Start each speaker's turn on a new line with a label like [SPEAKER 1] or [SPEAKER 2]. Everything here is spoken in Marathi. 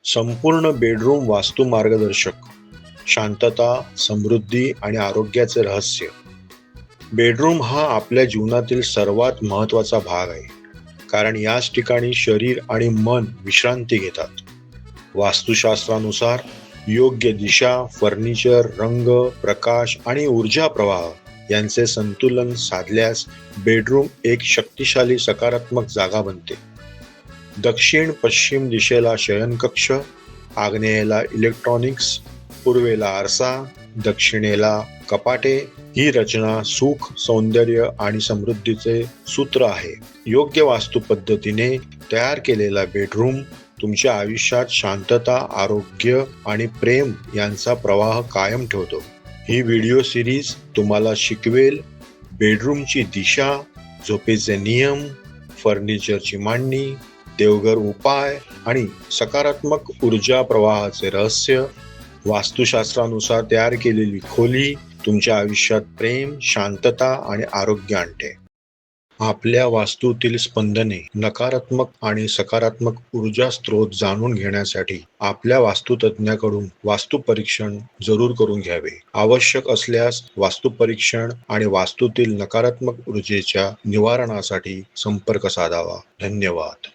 [SPEAKER 1] संपूर्ण बेडरूम वास्तू मार्गदर्शक. शांतता, समृद्धी आणि आरोग्याचे रहस्य. बेडरूम हा आपल्या जीवनातील सर्वात महत्त्वाचा भाग आहे, कारण याच ठिकाणी शरीर आणि मन विश्रांती घेतात. वास्तुशास्त्रानुसार योग्य दिशा, फर्निचर, रंग, प्रकाश आणि ऊर्जा प्रवाह यांचे संतुलन साधल्यास बेडरूम एक शक्तिशाली सकारात्मक जागा बनते. दक्षिण पश्चिम दिशेला शयनकक्ष, आग्नेयेला इलेक्ट्रॉनिक्स, पूर्वेला आरसा, दक्षिणेला कपाटे. ही रचना सुख, सौंदर्य आणि समृद्धीचे सूत्र आहे. योग्य वास्तू पद्धतीने तयार केलेला बेडरूम तुमच्या आयुष्यात शांतता, आरोग्य आणि प्रेम यांचा प्रवाह कायम ठेवतो. ही व्हिडिओ सिरीज तुम्हाला शिकवेल बेडरूमची दिशा, झोपेचे नियम, फर्निचरची मांडणी, देवघर उपाय आणि सकारात्मक ऊर्जा प्रवाहाचे रहस्य. वास्तुशास्त्रानुसार तयार केलेली खोली तुमच्या आयुष्यात प्रेम, शांतता आणि आरोग्य आणते. आपल्या वास्तूतील स्पंदने, नकारात्मक आणि सकारात्मक ऊर्जा स्रोत जाणून घेण्यासाठी आपल्या वास्तुतज्ञाकडून वास्तू परीक्षण जरूर करून घ्यावे. आवश्यक असल्यास वास्तू परीक्षण आणि वास्तूतील नकारात्मक ऊर्जेच्या निवारणासाठी संपर्क साधावा. धन्यवाद.